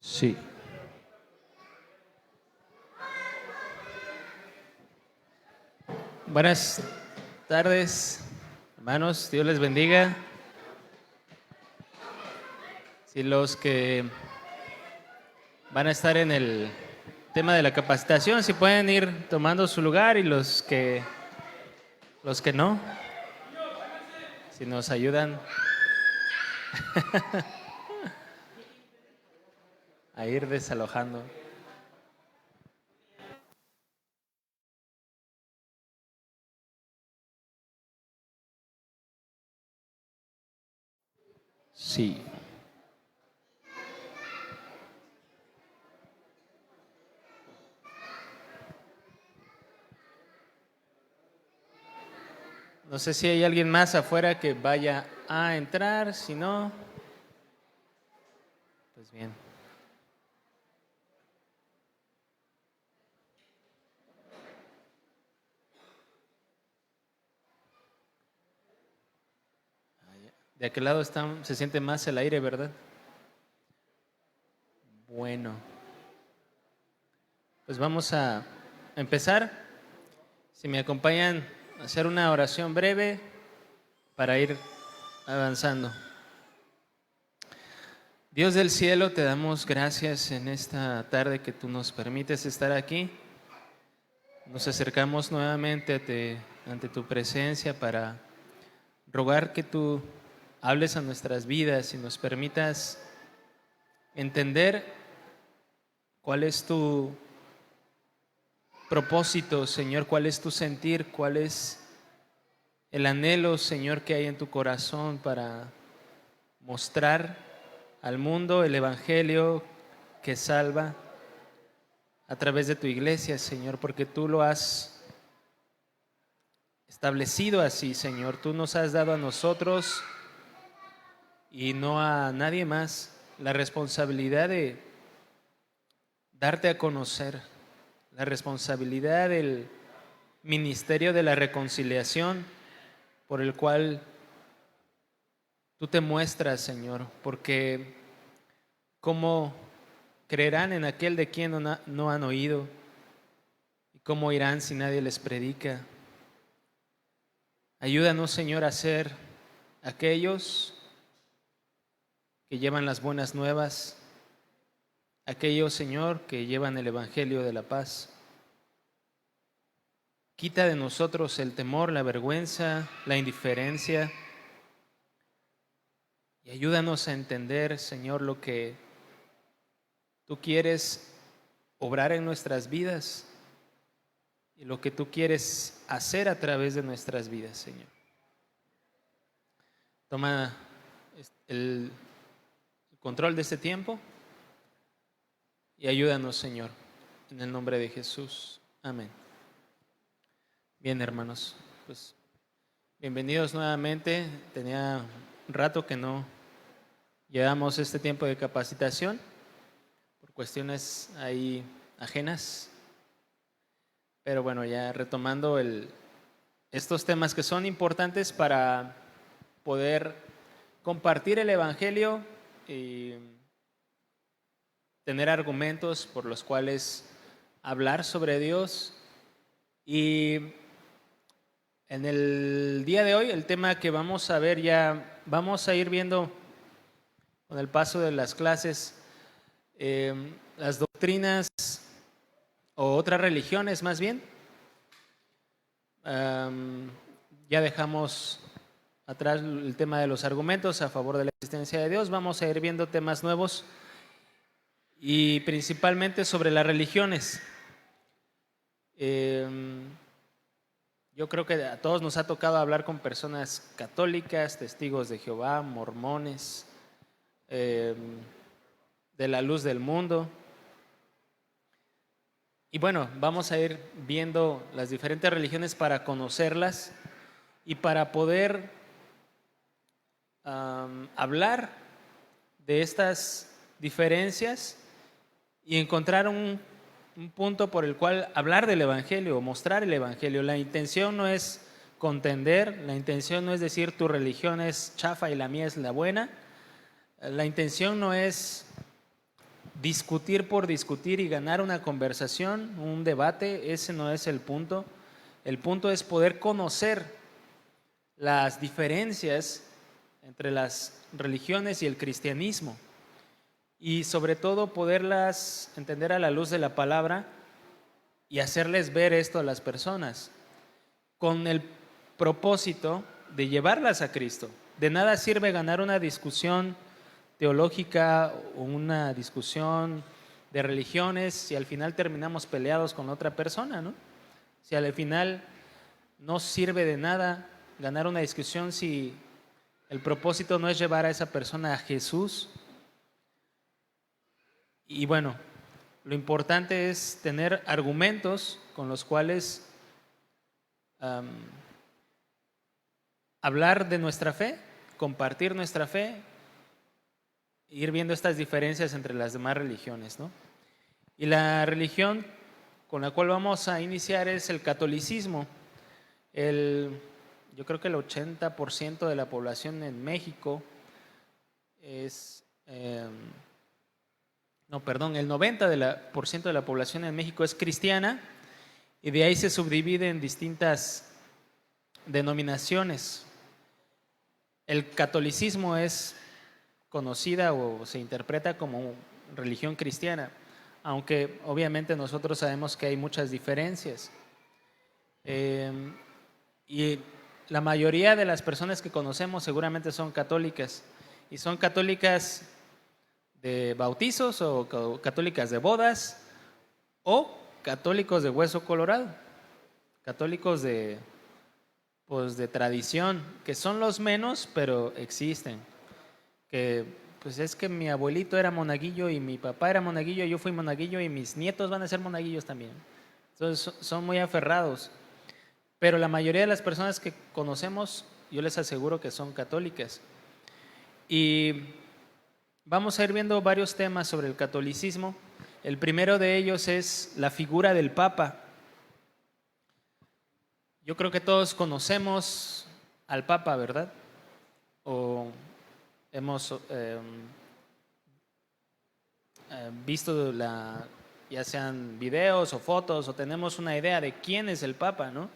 Sí. Buenas tardes, hermanos. Dios les bendiga. Si los que van a estar en el tema de la capacitación, si pueden ir tomando su lugar, y los que no, si nos ayudan a ir desalojando. Sí. No sé si hay alguien más afuera que vaya a entrar, si no, pues bien. De aquel lado se siente más el aire, ¿verdad? Bueno, pues vamos a empezar. Si me acompañan a hacer una oración breve para ir avanzando. Dios del cielo, te damos gracias en esta tarde que tú nos permites estar aquí. Nos acercamos nuevamente ante tu presencia para rogar que tú hables a nuestras vidas y nos permitas entender cuál es tu propósito, Señor, cuál es tu sentir, cuál es el anhelo, Señor, que hay en tu corazón para mostrar al mundo el evangelio que salva a través de tu iglesia, Señor, porque tú lo has establecido así, Señor. Tú nos has dado a nosotros y no a nadie más la responsabilidad de darte a conocer, la responsabilidad del ministerio de la reconciliación por el cual tú te muestras, Señor, porque ¿cómo creerán en aquel de quien no han oído? ¿Y cómo irán si nadie les predica? Ayúdanos, Señor, a ser aquellos que llevan las buenas nuevas, aquellos, Señor, que llevan el evangelio de la paz. Quita de nosotros el temor, la vergüenza, la indiferencia, y ayúdanos a entender, Señor, lo que tú quieres obrar en nuestras vidas y lo que tú quieres hacer a través de nuestras vidas, Señor. Toma el control de este tiempo y ayúdanos, Señor, en el nombre de Jesús. Amén. Bien, hermanos, pues bienvenidos nuevamente. Tenía un rato que no llevamos este tiempo de capacitación por cuestiones ahí ajenas, pero bueno, ya retomando estos temas que son importantes para poder compartir el evangelio y tener argumentos por los cuales hablar sobre Dios. Y en el día de hoy, el tema que vamos a ver, ya vamos a ir viendo con el paso de las clases, las doctrinas o otras religiones más bien. Ya dejamos atrás el tema de los argumentos a favor de la existencia de Dios. Vamos a ir viendo temas nuevos y principalmente sobre las religiones. Yo creo que a todos nos ha tocado hablar con personas católicas, testigos de Jehová, mormones, de la luz del mundo. Y bueno, vamos a ir viendo las diferentes religiones para conocerlas y para poder hablar de estas diferencias y encontrar un punto por el cual hablar del evangelio o mostrar el evangelio. La intención no es contender, la intención no es decir tu religión es chafa y la mía es la buena. La intención no es discutir por discutir y ganar una conversación, un debate, ese no es el punto. El punto es poder conocer las diferencias entre las religiones y el cristianismo y sobre todo poderlas entender a la luz de la palabra y hacerles ver esto a las personas con el propósito de llevarlas a Cristo. De nada sirve ganar una discusión teológica o una discusión de religiones si al final terminamos peleados con otra persona, ¿no? Si al final no sirve de nada ganar una discusión si el propósito no es llevar a esa persona a Jesús. Y bueno, lo importante es tener argumentos con los cuales hablar de nuestra fe, compartir nuestra fe, ir viendo estas diferencias entre las demás religiones, ¿no? Y la religión con la cual vamos a iniciar es el catolicismo. Yo creo que el 80% de la población en México es, el 90% de la población en México es cristiana y de ahí se subdivide en distintas denominaciones. El catolicismo es conocida o se interpreta como religión cristiana, aunque obviamente nosotros sabemos que hay muchas diferencias. Y la mayoría de las personas que conocemos seguramente son católicas, y son católicas de bautizos o católicas de bodas o católicos de hueso colorado, católicos de tradición, que son los menos, pero existen. Que pues es que mi abuelito era monaguillo y mi papá era monaguillo, yo fui monaguillo y mis nietos van a ser monaguillos también. Entonces son muy aferrados. Pero la mayoría de las personas que conocemos, yo les aseguro que son católicas. Y vamos a ir viendo varios temas sobre el catolicismo. El primero de ellos es la figura del Papa. Yo creo que todos conocemos al Papa, ¿verdad? O hemos visto ya sean videos o fotos, o tenemos una idea de quién es el Papa, ¿no?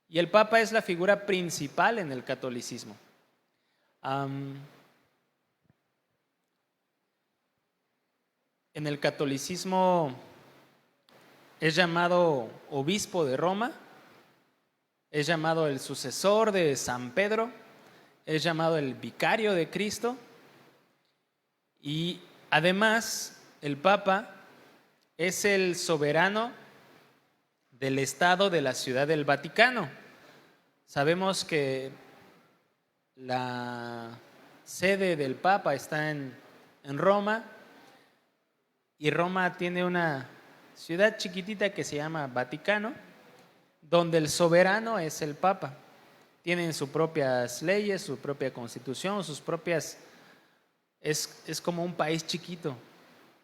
Y el Papa es la figura principal en el catolicismo. En el catolicismo es llamado obispo de Roma, es llamado el sucesor de San Pedro, es llamado el vicario de Cristo, y además el Papa es el soberano del Estado de la Ciudad del Vaticano. Sabemos que la sede del Papa está en Roma, y Roma tiene una ciudad chiquitita que se llama Vaticano, donde el soberano es el Papa. Tienen sus propias leyes, su propia constitución, sus propias... Es como un país chiquito,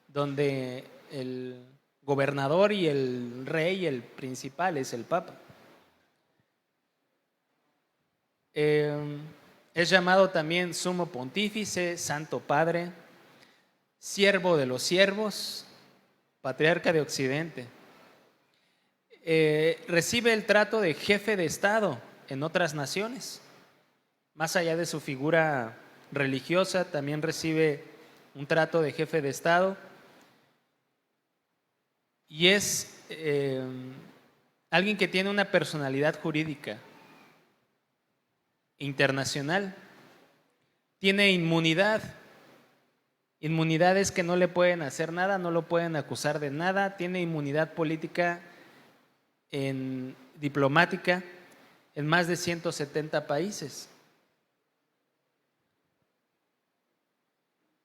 donde el gobernador y el rey, el principal, es el Papa. Es llamado también sumo pontífice, santo padre, siervo de los siervos, patriarca de Occidente. Recibe el trato de jefe de Estado en otras naciones. Más allá de su figura religiosa, también recibe un trato de jefe de Estado. Y es alguien que tiene una personalidad jurídica internacional. Tiene inmunidad. Inmunidad es que no le pueden hacer nada, no lo pueden acusar de nada. Tiene inmunidad política diplomática en más de 170 países.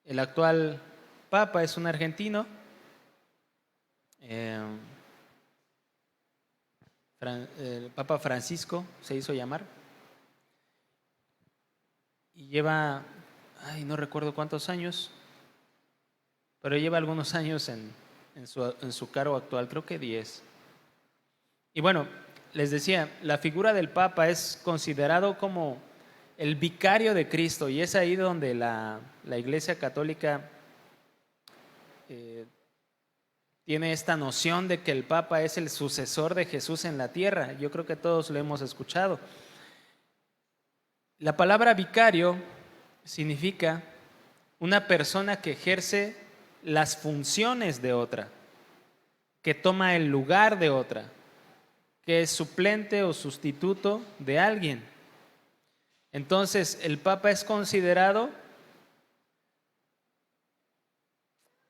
El actual Papa es un argentino, el Papa Francisco se hizo llamar, y lleva, no recuerdo cuántos años, pero lleva algunos años en su cargo actual, creo que 10. Y bueno, les decía, la figura del Papa es considerado como el vicario de Cristo, y es ahí donde la Iglesia Católica tiene esta noción de que el Papa es el sucesor de Jesús en la tierra. Yo creo que todos lo hemos escuchado. La palabra vicario significa una persona que ejerce las funciones de otra, que toma el lugar de otra, que es suplente o sustituto de alguien. Entonces, el Papa es considerado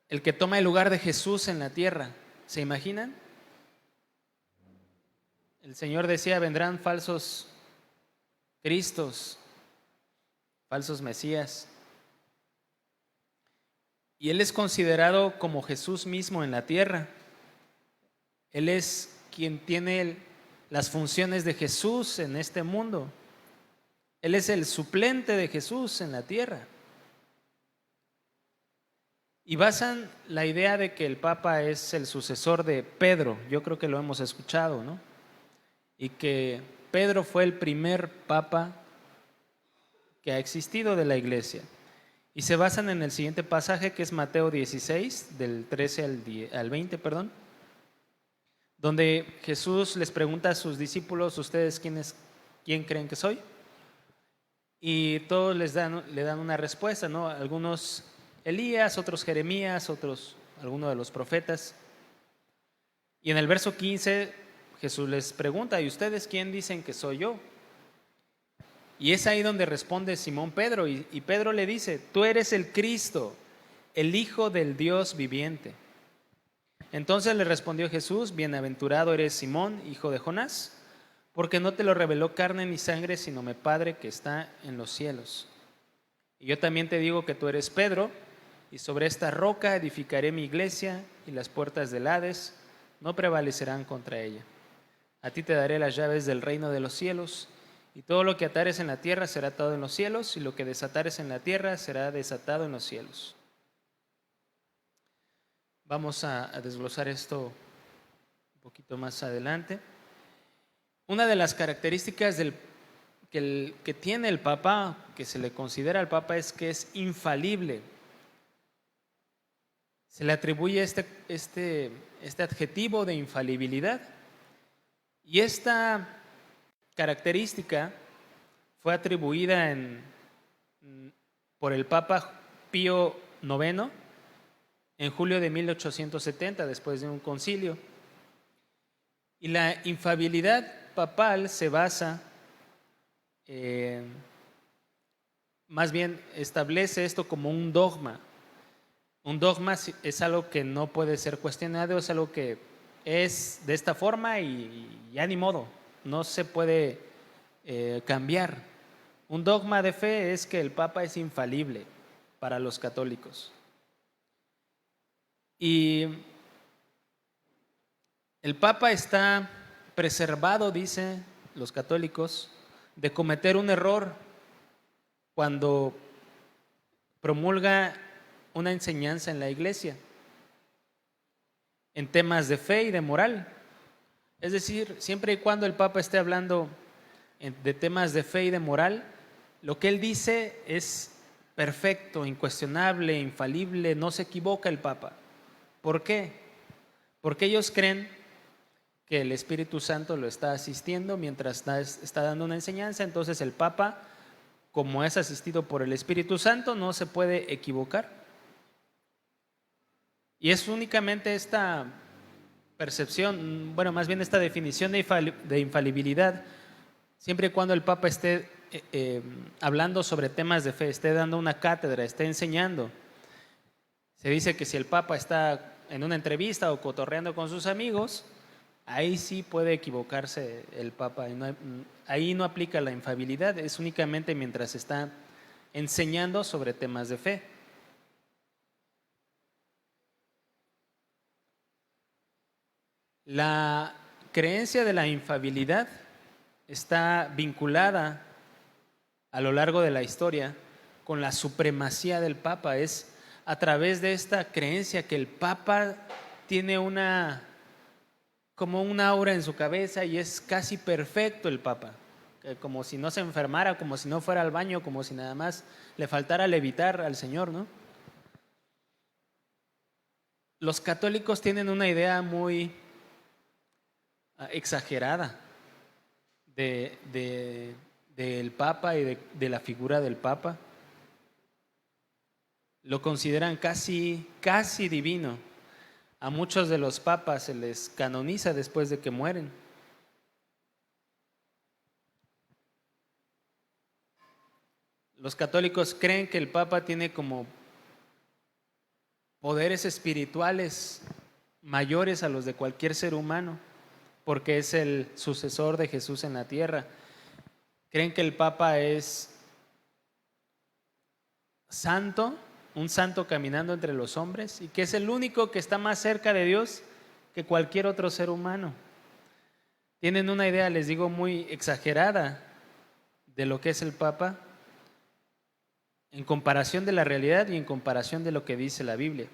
el que toma el lugar de Jesús en la tierra. ¿Se imaginan? El Señor decía, vendrán falsos Cristos, falsos Mesías. Y Él es considerado como Jesús mismo en la tierra. Él es quien tiene las funciones de Jesús en este mundo. Él es el suplente de Jesús en la tierra. Y basan la idea de que el Papa es el sucesor de Pedro. Yo creo que lo hemos escuchado, ¿no? Y que Pedro fue el primer Papa que ha existido de la Iglesia. Y se basan en el siguiente pasaje, que es Mateo 16, del 13 al 20, donde Jesús les pregunta a sus discípulos, ¿ustedes quién creen que soy? Y todos le dan una respuesta, ¿no? Algunos Elías, otros Jeremías, otros algunos de los profetas. Y en el verso 15 Jesús les pregunta, ¿y ustedes quién dicen que soy yo? Y es ahí donde responde Simón Pedro, y Pedro le dice, tú eres el Cristo, el Hijo del Dios viviente. Entonces le respondió Jesús, bienaventurado eres Simón, hijo de Jonás, porque no te lo reveló carne ni sangre, sino mi Padre que está en los cielos. Y yo también te digo que tú eres Pedro, y sobre esta roca edificaré mi iglesia, y las puertas del Hades no prevalecerán contra ella. A ti te daré las llaves del reino de los cielos, y todo lo que atares en la tierra será atado en los cielos, y lo que desatares en la tierra será desatado en los cielos. Vamos a desglosar esto un poquito más adelante. Una de las características que tiene el Papa, que se le considera al Papa, es que es infalible. Se le atribuye este adjetivo de infalibilidad. Y esta característica fue atribuida por el Papa Pío IX en julio de 1870, después de un concilio. Y la infalibilidad papal se basa, más bien establece esto como un dogma. Un dogma es algo que no puede ser cuestionado, es algo que es de esta forma y ya ni modo, no se puede cambiar. Un dogma de fe es que el Papa es infalible para los católicos. Y el Papa está preservado, dicen los católicos, de cometer un error cuando promulga una enseñanza en la iglesia en temas de fe y de moral. Es decir, siempre y cuando el Papa esté hablando de temas de fe y de moral, lo que él dice es perfecto, incuestionable, infalible, no se equivoca el Papa. ¿Por qué? Porque ellos creen que el Espíritu Santo lo está asistiendo mientras está dando una enseñanza. Entonces el Papa, como es asistido por el Espíritu Santo, no se puede equivocar. Y es únicamente esta percepción, bueno, más bien esta definición de infalibilidad, siempre y cuando el Papa esté hablando sobre temas de fe, esté dando una cátedra, esté enseñando. Se dice que si el Papa está en una entrevista o cotorreando con sus amigos, ahí sí puede equivocarse el Papa. Ahí no aplica la infalibilidad, es únicamente mientras está enseñando sobre temas de fe. La creencia de la infalibilidad está vinculada a lo largo de la historia con la supremacía del Papa. Es a través de esta creencia que el Papa tiene como un aura en su cabeza y es casi perfecto el Papa, como si no se enfermara, como si no fuera al baño, como si nada más le faltara levitar al Señor, ¿no? Los católicos tienen una idea muy exagerada del Papa y de la figura del Papa. Lo consideran casi divino. A muchos de los papas se les canoniza después de que mueren. Los católicos creen que el Papa tiene como poderes espirituales mayores a los de cualquier ser humano, porque es el sucesor de Jesús en la tierra. Creen que el Papa es santo, un santo caminando entre los hombres, y que es el único que está más cerca de Dios que cualquier otro ser humano. Tienen una idea, les digo, muy exagerada de lo que es el Papa en comparación de la realidad y en comparación de lo que dice la Biblia.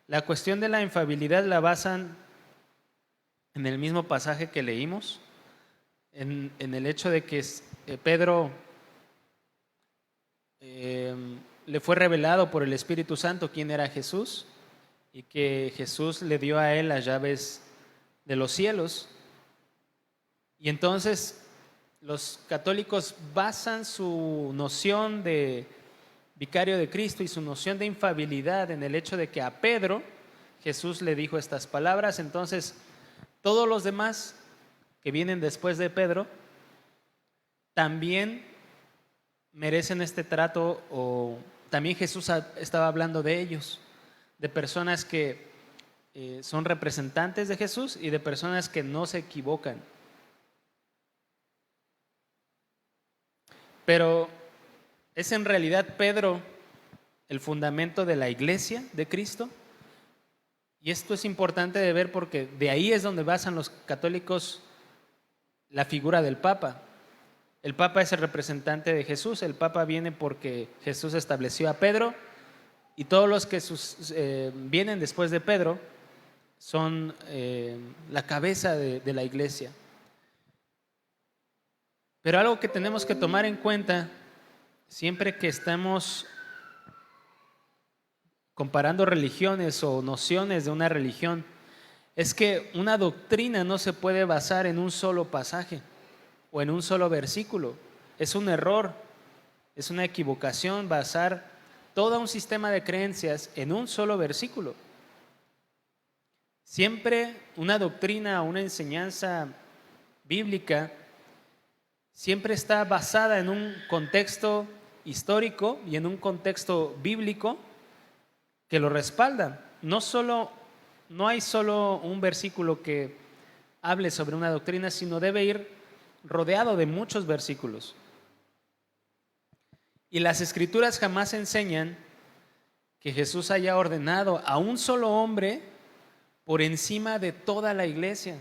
La cuestión de la infalibilidad la basan en el mismo pasaje que leímos, en el hecho de que Pedro le fue revelado por el Espíritu Santo quién era Jesús, y que Jesús le dio a él las llaves de los cielos. Y entonces los católicos basan su noción de vicario de Cristo y su noción de infalibilidad en el hecho de que a Pedro Jesús le dijo estas palabras. Entonces todos los demás que vienen después de Pedro también merecen este trato, o también Jesús estaba hablando de ellos, de personas que son representantes de Jesús y de personas que no se equivocan. Pero ¿es en realidad Pedro el fundamento de la iglesia de Cristo? Y esto es importante de ver porque de ahí es donde basan los católicos la figura del Papa. El Papa es el representante de Jesús. El Papa viene porque Jesús estableció a Pedro, y todos los que vienen después de Pedro son la cabeza de la iglesia. Pero algo que tenemos que tomar en cuenta siempre que estamos comparando religiones o nociones de una religión es que una doctrina no se puede basar en un solo pasaje o en un solo versículo. Es un error, es una equivocación basar todo un sistema de creencias en un solo versículo. Siempre una doctrina o una enseñanza bíblica siempre está basada en un contexto histórico y en un contexto bíblico que lo respalda. No hay solo un versículo que hable sobre una doctrina, sino debe ir rodeado de muchos versículos. Y las Escrituras jamás enseñan que Jesús haya ordenado a un solo hombre por encima de toda la iglesia.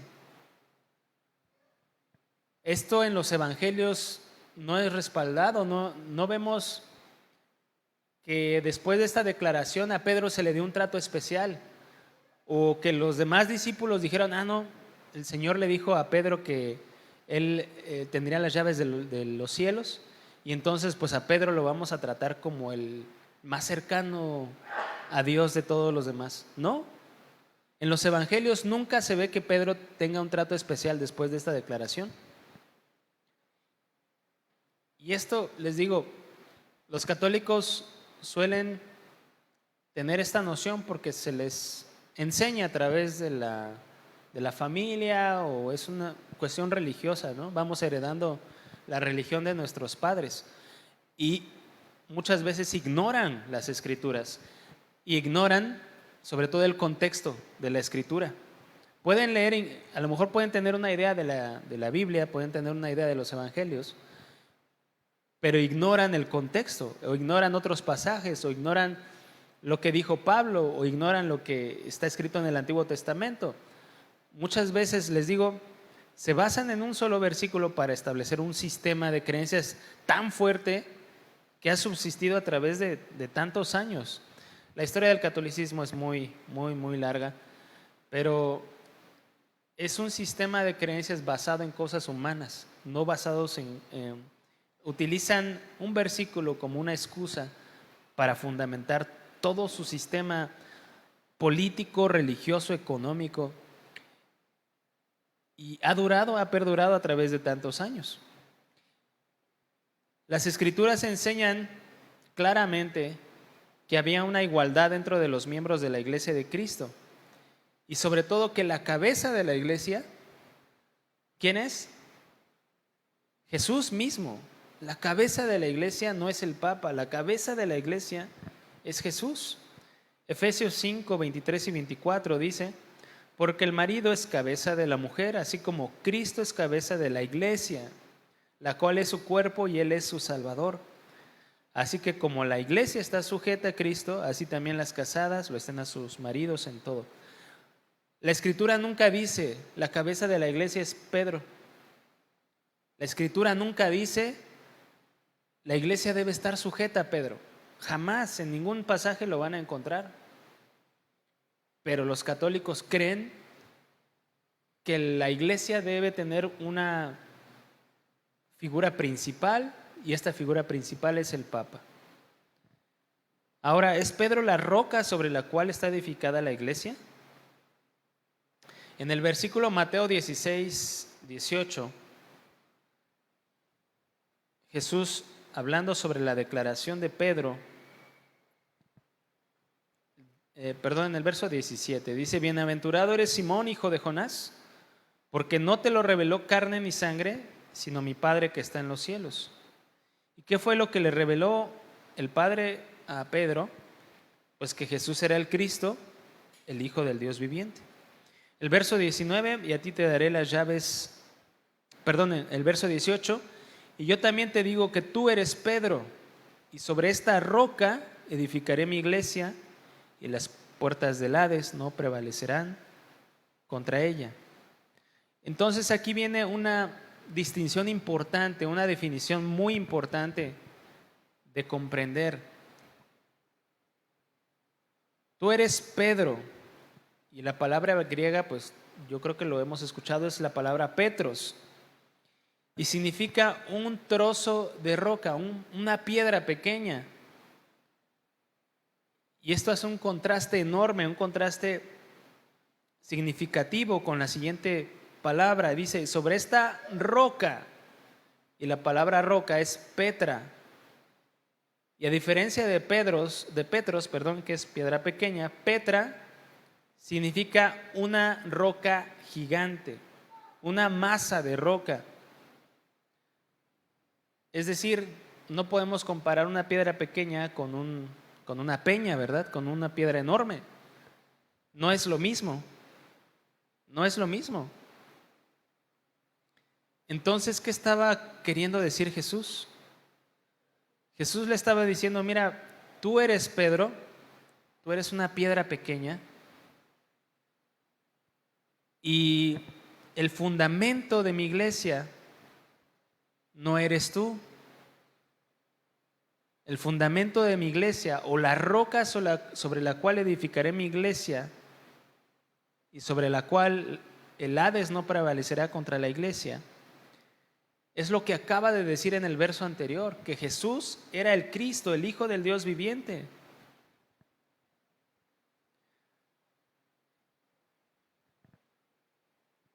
Esto en los evangelios no es respaldado, no vemos que después de esta declaración a Pedro se le dio un trato especial, o que los demás discípulos dijeron, no, el Señor le dijo a Pedro que él tendría las llaves de los cielos, y entonces pues a Pedro lo vamos a tratar como el más cercano a Dios de todos los demás. No, en los evangelios nunca se ve que Pedro tenga un trato especial después de esta declaración. Y esto, les digo, los católicos suelen tener esta noción porque se les enseña a través de la familia, o es una cuestión religiosa, ¿no? Vamos heredando la religión de nuestros padres y muchas veces ignoran las escrituras, y ignoran sobre todo el contexto de la escritura. Pueden leer, a lo mejor pueden tener una idea de la Biblia, pueden tener una idea de los evangelios, pero ignoran el contexto, o ignoran otros pasajes, o ignoran lo que dijo Pablo, o ignoran lo que está escrito en el Antiguo Testamento. Muchas veces, les digo, se basan en un solo versículo para establecer un sistema de creencias tan fuerte que ha subsistido a través de tantos años. La historia del catolicismo es muy larga, pero es un sistema de creencias basado en cosas humanas, no basados utilizan un versículo como una excusa para fundamentar todo su sistema político, religioso, económico, y ha perdurado a través de tantos años. Las Escrituras enseñan claramente que había una igualdad dentro de los miembros de la Iglesia de Cristo, y sobre todo que la cabeza de la Iglesia, ¿quién es? Jesús mismo. La cabeza de la Iglesia no es el Papa, la cabeza de la Iglesia es Jesús. Efesios 5, 23 y 24 dice: porque el marido es cabeza de la mujer, así como Cristo es cabeza de la Iglesia, la cual es su cuerpo y Él es su Salvador. Así que como la Iglesia está sujeta a Cristo, así también las casadas lo estén a sus maridos en todo. La Escritura nunca dice la cabeza de la Iglesia es Pedro. La Escritura nunca dice la Iglesia debe estar sujeta a Pedro. Jamás, en ningún pasaje lo van a encontrar. Pero los católicos creen que la Iglesia debe tener una figura principal, y esta figura principal es el Papa. Ahora, ¿es Pedro la roca sobre la cual está edificada la Iglesia? En el versículo Mateo 16, 18, Jesús, hablando sobre la declaración de Pedro, en el verso 17, dice: bienaventurado eres Simón, hijo de Jonás, porque no te lo reveló carne ni sangre, sino mi Padre que está en los cielos. ¿Y qué fue lo que le reveló el Padre a Pedro? Pues que Jesús era el Cristo, el Hijo del Dios viviente. El verso 19, y a ti te daré las llaves, el verso 18, y yo también te digo que tú eres Pedro, y sobre esta roca edificaré mi iglesia, y las puertas del Hades no prevalecerán contra ella. Entonces aquí viene una distinción importante, una definición muy importante de comprender. Tú eres Pedro, y la palabra griega, pues yo creo que lo hemos escuchado, es la palabra Petros, y significa un trozo de roca, una piedra pequeña. Y esto hace un contraste enorme, un contraste significativo con la siguiente palabra. Dice: sobre esta roca, y la palabra roca es Petra. Y a diferencia de Petros, que es piedra pequeña, Petra significa una roca gigante, una masa de roca. Es decir, no podemos comparar una piedra pequeña con una peña, ¿verdad? Con una piedra enorme. No es lo mismo. No es lo mismo. Entonces, ¿qué estaba queriendo decir Jesús? Jesús le estaba diciendo: mira, tú eres Pedro, tú eres una piedra pequeña, y el fundamento de mi iglesia no eres tú. El fundamento de mi iglesia, o la roca sobre la cual edificaré mi iglesia, y sobre la cual el Hades no prevalecerá contra la iglesia, es lo que acaba de decir en el verso anterior, que Jesús era el Cristo, el Hijo del Dios viviente.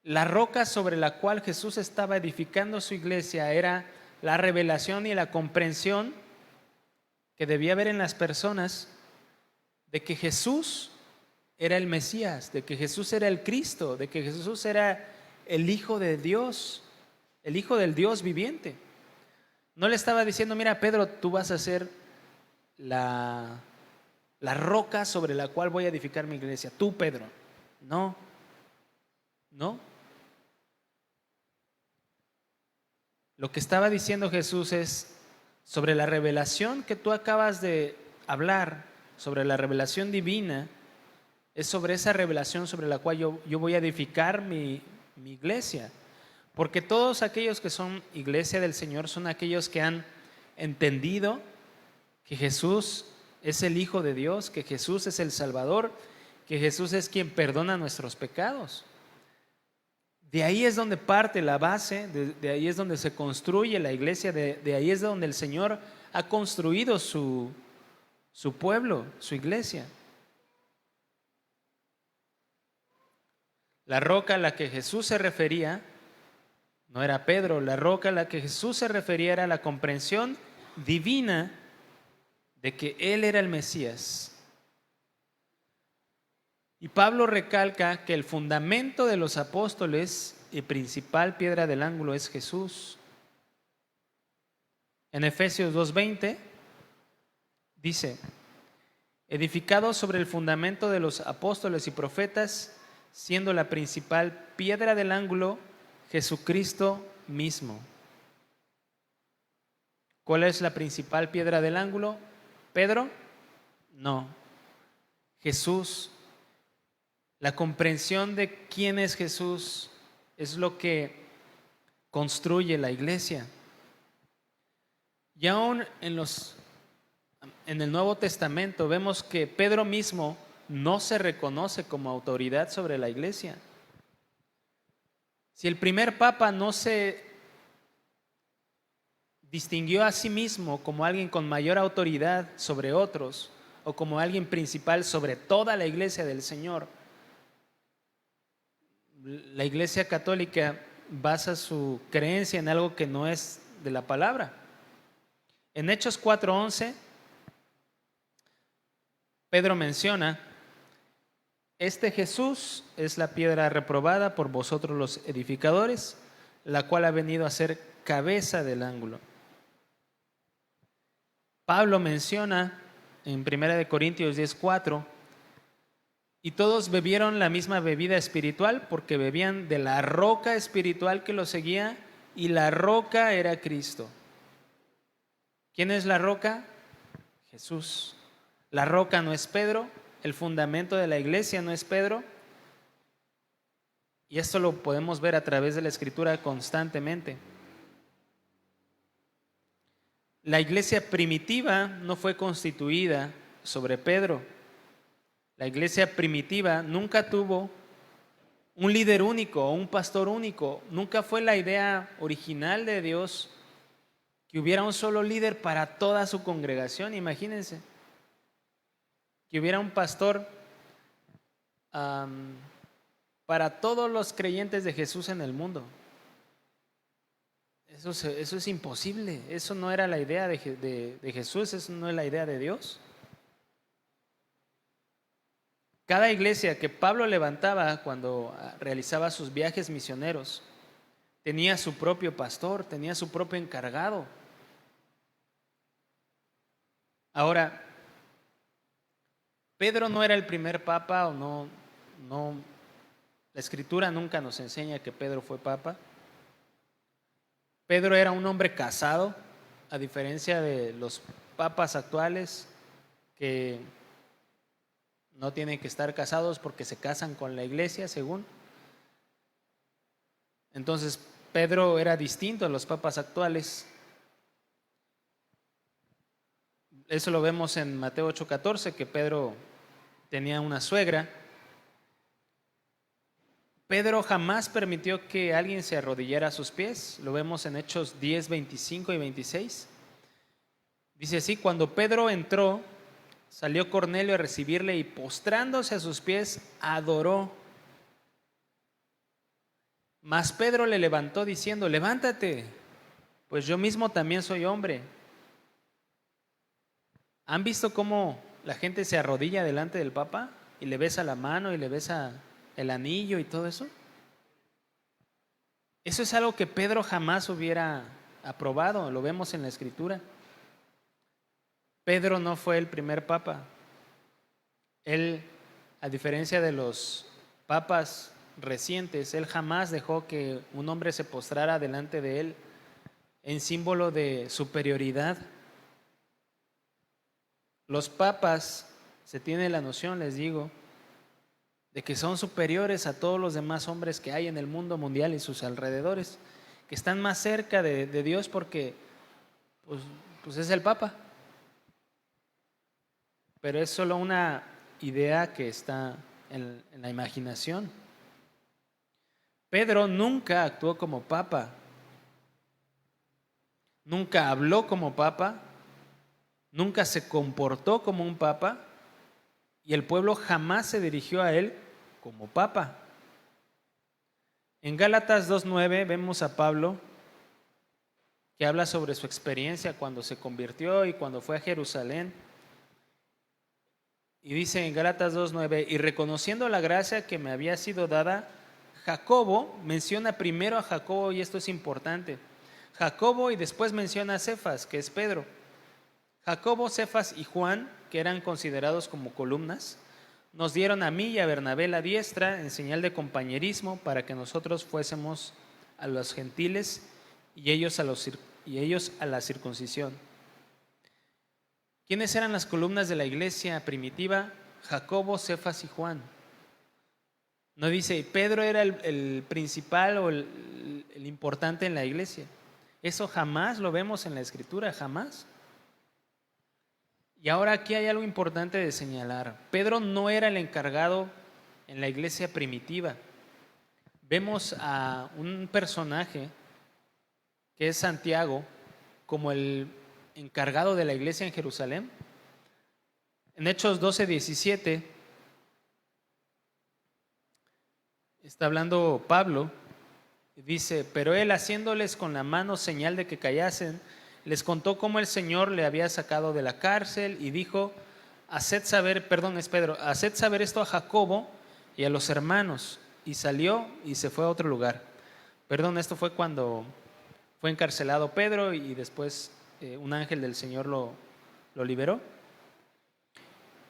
La roca sobre la cual Jesús estaba edificando su iglesia era la revelación y la comprensión que debía haber en las personas de que Jesús era el Mesías, de que Jesús era el Cristo, de que Jesús era el Hijo de Dios, el Hijo del Dios viviente. No le estaba diciendo: mira, Pedro, tú vas a ser la roca sobre la cual voy a edificar mi iglesia. Tú, Pedro. No. Lo que estaba diciendo Jesús es: sobre la revelación que tú acabas de hablar, sobre la revelación divina, es sobre esa revelación sobre la cual yo voy a edificar mi iglesia. Porque todos aquellos que son iglesia del Señor son aquellos que han entendido que Jesús es el Hijo de Dios, que Jesús es el Salvador, que Jesús es quien perdona nuestros pecados. De ahí es donde parte la base, de ahí es donde se construye la iglesia, de ahí es donde el Señor ha construido su pueblo, su iglesia. La roca a la que Jesús se refería no era Pedro, la roca a la que Jesús se refería era la comprensión divina de que Él era el Mesías. Y Pablo recalca que el fundamento de los apóstoles y principal piedra del ángulo es Jesús. En Efesios 2:20 dice: edificado sobre el fundamento de los apóstoles y profetas, siendo la principal piedra del ángulo Jesucristo mismo. ¿Cuál es la principal piedra del ángulo? ¿Pedro? No. Jesús. La comprensión de quién es Jesús es lo que construye la iglesia. Y aún en el Nuevo Testamento vemos que Pedro mismo no se reconoce como autoridad sobre la iglesia. Si el primer papa no se distinguió a sí mismo como alguien con mayor autoridad sobre otros o como alguien principal sobre toda la iglesia del Señor, la iglesia católica basa su creencia en algo que no es de la palabra. En Hechos 4:11, Pedro menciona: este Jesús es la piedra reprobada por vosotros los edificadores, la cual ha venido a ser cabeza del ángulo. Pablo menciona en 1 Corintios 10:4: y todos bebieron la misma bebida espiritual, porque bebían de la roca espiritual que los seguía, y la roca era Cristo. ¿Quién es la roca? Jesús. La roca no es Pedro, el fundamento de la iglesia no es Pedro, y esto lo podemos ver a través de la Escritura constantemente. La iglesia primitiva no fue constituida sobre Pedro. La iglesia primitiva nunca tuvo un líder único o un pastor único. Nunca fue la idea original de Dios que hubiera un solo líder para toda su congregación. Imagínense que hubiera un pastor para todos los creyentes de Jesús en el mundo. Eso es imposible. Eso no era la idea de Jesús, eso no es la idea de Dios. Cada iglesia que Pablo levantaba cuando realizaba sus viajes misioneros tenía su propio pastor, tenía su propio encargado. Ahora, Pedro no era el primer papa, o no, la Escritura nunca nos enseña que Pedro fue papa. Pedro era un hombre casado, a diferencia de los papas actuales que no tienen que estar casados porque se casan con la iglesia, según. Entonces, Pedro era distinto a los papas actuales. Eso lo vemos en Mateo 8:14, que Pedro tenía una suegra. Pedro jamás permitió que alguien se arrodillara a sus pies. Lo vemos en Hechos 10:25 y 26. Dice así: cuando Pedro entró, salió Cornelio a recibirle y postrándose a sus pies, adoró. Mas Pedro le levantó diciendo: levántate, pues yo mismo también soy hombre. ¿Han visto cómo la gente se arrodilla delante del Papa y le besa la mano y le besa el anillo y todo eso? Eso es algo que Pedro jamás hubiera aprobado, lo vemos en la Escritura. Pedro no fue el primer papa. Él, a diferencia de los papas recientes, él jamás dejó que un hombre se postrara delante de él en símbolo de superioridad. Los papas, se tiene la noción, les digo, de que son superiores a todos los demás hombres que hay en el mundo mundial y sus alrededores, que están más cerca de Dios porque pues es el Papa. Pero es solo una idea que está en la imaginación. Pedro nunca actuó como papa, nunca habló como papa, nunca se comportó como un papa, y el pueblo jamás se dirigió a él como papa. En Gálatas 2:9 vemos a Pablo que habla sobre su experiencia cuando se convirtió y cuando fue a Jerusalén. Y dice en Gálatas 2:9, y reconociendo la gracia que me había sido dada, Jacobo menciona primero a Jacobo, y esto es importante, Jacobo, y después menciona a Cefas, que es Pedro. Jacobo, Cefas y Juan, que eran considerados como columnas, nos dieron a mí y a Bernabé la diestra en señal de compañerismo para que nosotros fuésemos a los gentiles y ellos a la circuncisión. ¿Quiénes eran las columnas de la iglesia primitiva? Jacobo, Cefas y Juan. No dice, Pedro era el principal o el importante en la iglesia. Eso jamás lo vemos en la Escritura, jamás. Y ahora aquí hay algo importante de señalar. Pedro no era el encargado en la iglesia primitiva. Vemos a un personaje que es Santiago como el encargado de la iglesia en Jerusalén. En Hechos 12:17 está hablando Pablo y dice, pero él haciéndoles con la mano señal de que callasen, les contó cómo el Señor le había sacado de la cárcel y dijo, haced saber esto a Jacobo y a los hermanos. Y salió y se fue a otro lugar. Esto fue cuando fue encarcelado Pedro y después un ángel del Señor lo liberó.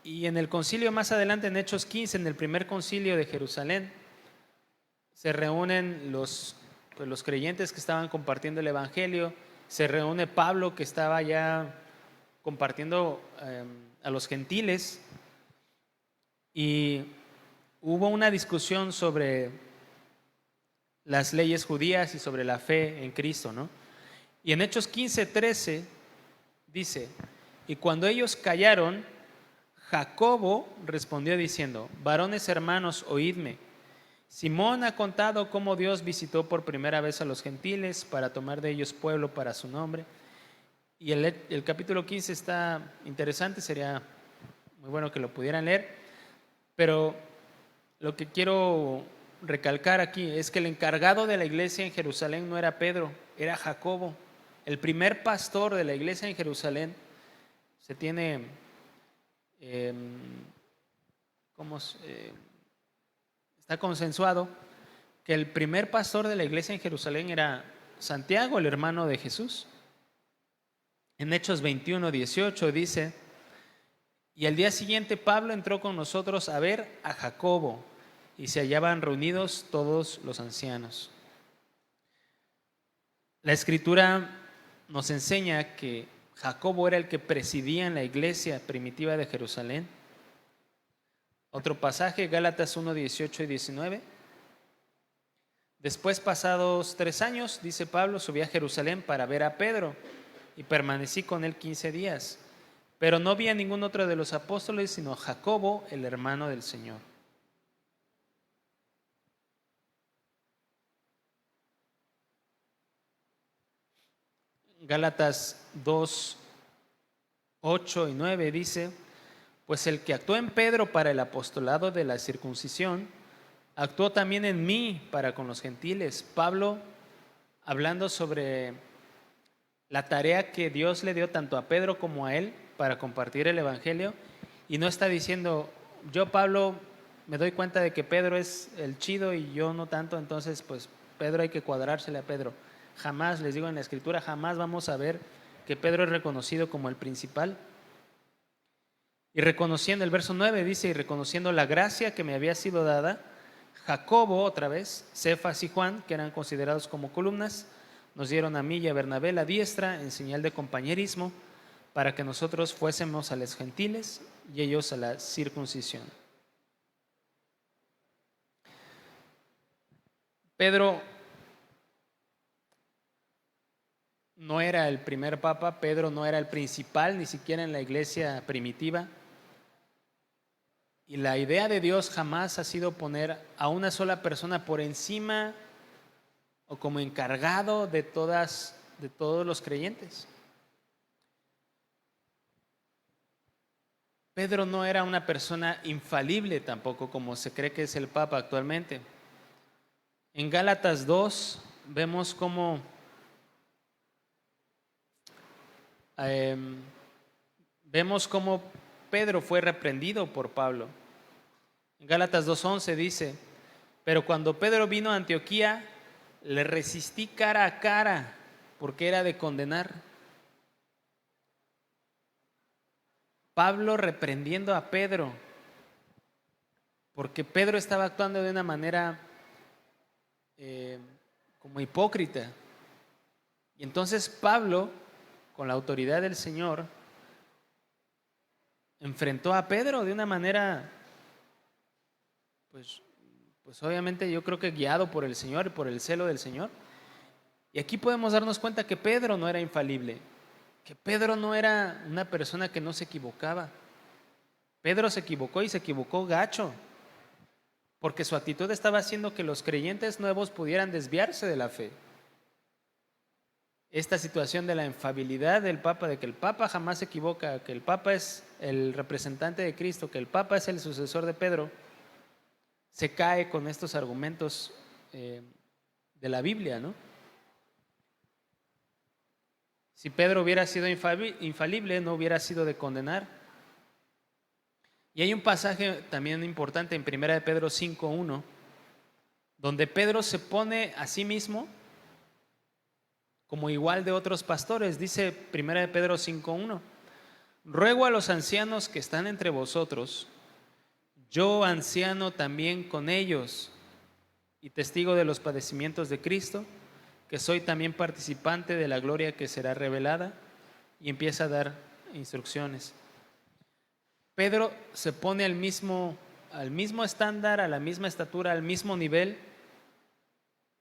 Y en el concilio más adelante, en Hechos 15, en el primer concilio de Jerusalén, se reúnen los creyentes que estaban compartiendo el evangelio. Se reúne Pablo, que estaba ya compartiendo a los gentiles, y hubo una discusión sobre las leyes judías y sobre la fe en Cristo, ¿no? Y en Hechos 15:13 dice, y cuando ellos callaron, Jacobo respondió diciendo, varones hermanos, oídme. Simón ha contado cómo Dios visitó por primera vez a los gentiles para tomar de ellos pueblo para su nombre. Y el capítulo 15 está interesante, sería muy bueno que lo pudieran leer, pero lo que quiero recalcar aquí es que el encargado de la iglesia en Jerusalén no era Pedro, era Jacobo. El primer pastor de la iglesia en Jerusalén se tiene está consensuado que el primer pastor de la iglesia en Jerusalén era Santiago, el hermano de Jesús. En Hechos 21:18 dice, y al día siguiente Pablo entró con nosotros a ver a Jacobo, y se hallaban reunidos todos los ancianos. La Escritura nos enseña que Jacobo era el que presidía en la iglesia primitiva de Jerusalén. Otro pasaje, Gálatas 1:18 y 19. Después, pasados 3 años, dice Pablo, subí a Jerusalén para ver a Pedro y permanecí con él 15 días. Pero no vi a ningún otro de los apóstoles, sino a Jacobo, el hermano del Señor. Gálatas 2:8 y 9 dice, pues el que actuó en Pedro para el apostolado de la circuncisión, actuó también en mí para con los gentiles. Pablo, hablando sobre la tarea que Dios le dio tanto a Pedro como a él para compartir el evangelio, y no está diciendo, yo Pablo me doy cuenta de que Pedro es el chido y yo no tanto, entonces pues Pedro hay que cuadrársele a Pedro. Jamás, les digo en la Escritura, jamás vamos a ver que Pedro es reconocido como el principal. Y reconociendo, el verso 9 dice, y reconociendo la gracia que me había sido dada, Jacobo, otra vez, Cefas y Juan, que eran considerados como columnas, nos dieron a mí y a Bernabé la diestra en señal de compañerismo para que nosotros fuésemos a los gentiles y ellos a la circuncisión. Pedro no era el primer papa, Pedro no era el principal, ni siquiera en la iglesia primitiva. Y la idea de Dios jamás ha sido poner a una sola persona por encima o como encargado de todos los creyentes. Pedro no era una persona infalible tampoco, como se cree que es el Papa actualmente. En Gálatas 2 vemos cómo Pedro fue reprendido por Pablo. En Gálatas 2:11 dice: pero cuando Pedro vino a Antioquía, le resistí cara a cara, porque era de condenar. Pablo reprendiendo a Pedro, porque Pedro estaba actuando de una manera como hipócrita. Y entonces Pablo, con la autoridad del Señor, enfrentó a Pedro de una manera, pues obviamente yo creo que guiado por el Señor y por el celo del Señor. Y aquí podemos darnos cuenta que Pedro no era infalible, que Pedro no era una persona que no se equivocaba. Pedro se equivocó y se equivocó gacho, porque su actitud estaba haciendo que los creyentes nuevos pudieran desviarse de la fe. Esta situación de la infalibilidad del Papa, de que el Papa jamás se equivoca, que el Papa es el representante de Cristo, que el Papa es el sucesor de Pedro, se cae con estos argumentos de la Biblia, ¿no? Si Pedro hubiera sido infalible, no hubiera sido de condenar. Y hay un pasaje también importante en 1 de Pedro 5:1, donde Pedro se pone a sí mismo como igual de otros pastores. Dice 1 de Pedro 5:1: ruego a los ancianos que están entre vosotros, yo anciano también con ellos y testigo de los padecimientos de Cristo, que soy también participante de la gloria que será revelada, y empieza a dar instrucciones. Pedro se pone al mismo estándar, a la misma estatura, al mismo nivel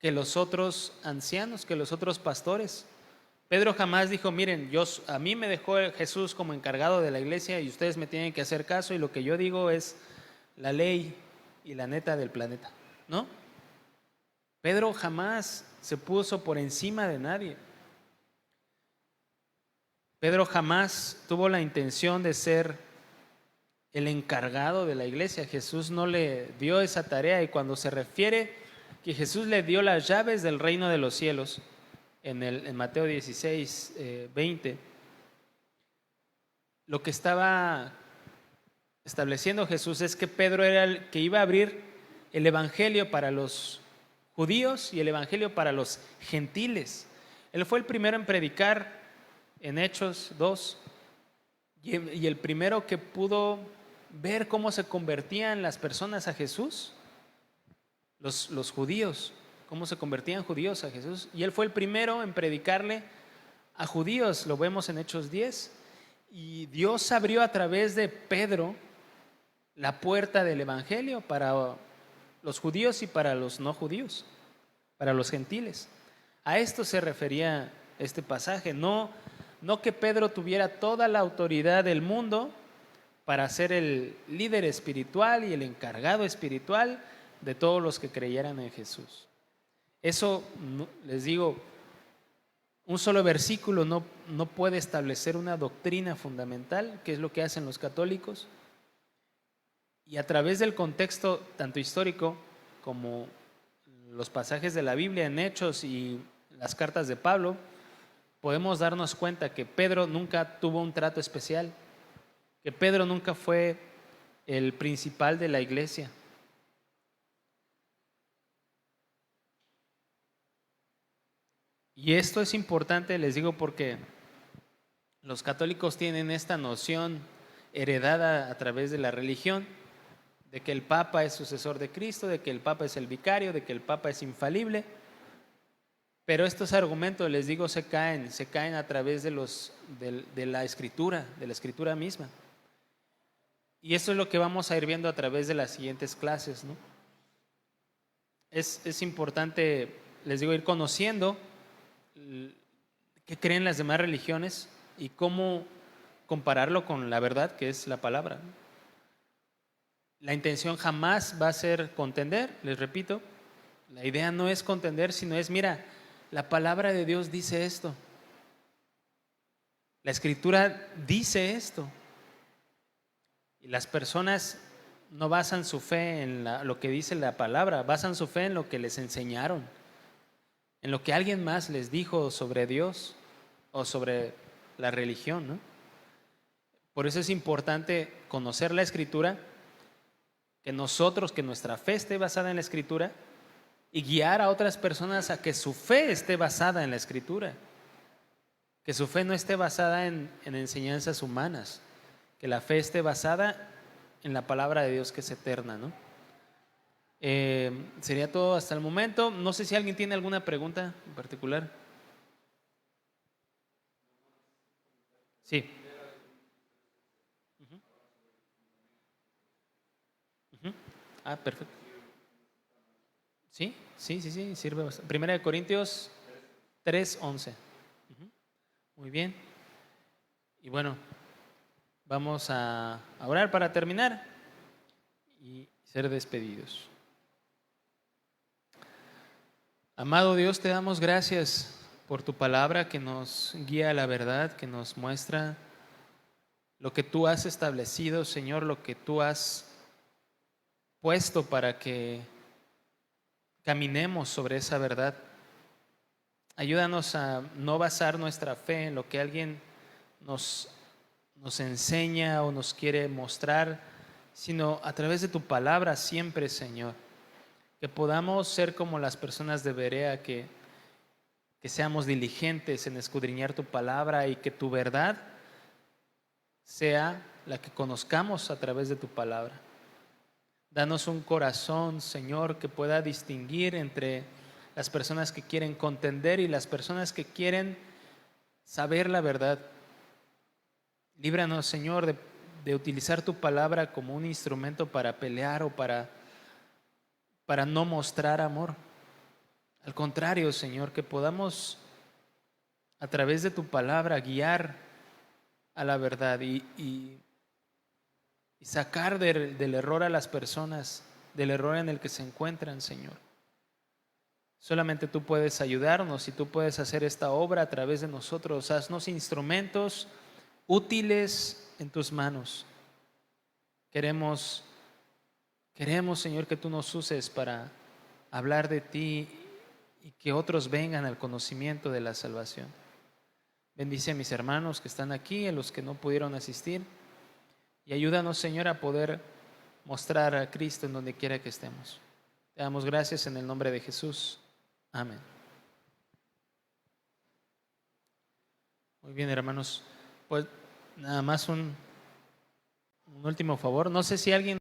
que los otros ancianos, que los otros pastores. Pedro jamás dijo: miren, a mí me dejó Jesús como encargado de la iglesia y ustedes me tienen que hacer caso y lo que yo digo es la ley y la neta del planeta. ¿No? Pedro jamás se puso por encima de nadie. Pedro jamás tuvo la intención de ser el encargado de la iglesia. Jesús no le dio esa tarea, y cuando se refiere que Jesús le dio las llaves del reino de los cielos, en Mateo 16:20, lo que estaba estableciendo Jesús es que Pedro era el que iba a abrir el evangelio para los judíos y el evangelio para los gentiles. Él fue el primero en predicar en Hechos 2, y el primero que pudo ver cómo se convertían las personas a Jesús, los judíos, cómo se convertían judíos a Jesús. Y él fue el primero en predicarle a judíos, lo vemos en Hechos 10. Y Dios abrió a través de Pedro la puerta del evangelio para los judíos y para los no judíos, para los gentiles. A esto se refería este pasaje. No que Pedro tuviera toda la autoridad del mundo para ser el líder espiritual y el encargado espiritual de todos los que creyeran en Jesús. Eso, les digo, un solo versículo no puede establecer una doctrina fundamental, que es lo que hacen los católicos. Y a través del contexto tanto histórico como los pasajes de la Biblia en Hechos y las cartas de Pablo, podemos darnos cuenta que Pedro nunca tuvo un trato especial, que Pedro nunca fue el principal de la iglesia. Y esto es importante, les digo, porque los católicos tienen esta noción heredada a través de la religión, de que el Papa es sucesor de Cristo, de que el Papa es el vicario, de que el Papa es infalible. Pero estos argumentos, les digo, se caen a través de la escritura misma. Y eso es lo que vamos a ir viendo a través de las siguientes clases, ¿no? Es importante, les digo, ir conociendo qué creen las demás religiones y cómo compararlo con la verdad, que es la palabra. La intención jamás va a ser contender, les repito. La idea no es contender, sino es: mira, la palabra de Dios dice esto. La escritura dice esto. Y las personas no basan su fe en lo que dice la palabra, basan su fe en lo que les enseñaron, en lo que alguien más les dijo sobre Dios o sobre la religión, ¿no? Por eso es importante conocer la Escritura, que nuestra fe esté basada en la Escritura y guiar a otras personas a que su fe esté basada en la Escritura, que su fe no esté basada en enseñanzas humanas, que la fe esté basada en la palabra de Dios que es eterna, ¿no? Sería todo hasta el momento. No sé si alguien tiene alguna pregunta en particular. Sí. Ujú, ujú. Ah, perfecto. Sí, sí, sí, sí, sirve bastante. Primera de Corintios 3:11. Ujú. Muy bien. Y bueno, vamos a orar para terminar y ser despedidos. Amado Dios, te damos gracias por tu palabra que nos guía a la verdad, que nos muestra lo que tú has establecido, Señor, lo que tú has puesto para que caminemos sobre esa verdad. Ayúdanos a no basar nuestra fe en lo que alguien nos, nos enseña o nos quiere mostrar, sino a través de tu palabra siempre, Señor. Que podamos ser como las personas de Berea, que seamos diligentes en escudriñar tu palabra y que tu verdad sea la que conozcamos a través de tu palabra. Danos un corazón, Señor, que pueda distinguir entre las personas que quieren contender y las personas que quieren saber la verdad. Líbranos, Señor, de utilizar tu palabra como un instrumento para pelear o para no mostrar amor. Al contrario, Señor, que podamos a través de tu palabra guiar a la verdad y sacar del error a las personas, del error en el que se encuentran, Señor. Solamente tú puedes ayudarnos y tú puedes hacer esta obra a través de nosotros. Haznos instrumentos útiles en tus manos. Queremos, Señor, que tú nos uses para hablar de ti y que otros vengan al conocimiento de la salvación. Bendice a mis hermanos que están aquí, a los que no pudieron asistir, y ayúdanos, Señor, a poder mostrar a Cristo en donde quiera que estemos. Te damos gracias en el nombre de Jesús. Amén. Muy bien, hermanos. Pues nada más un último favor. No sé si alguien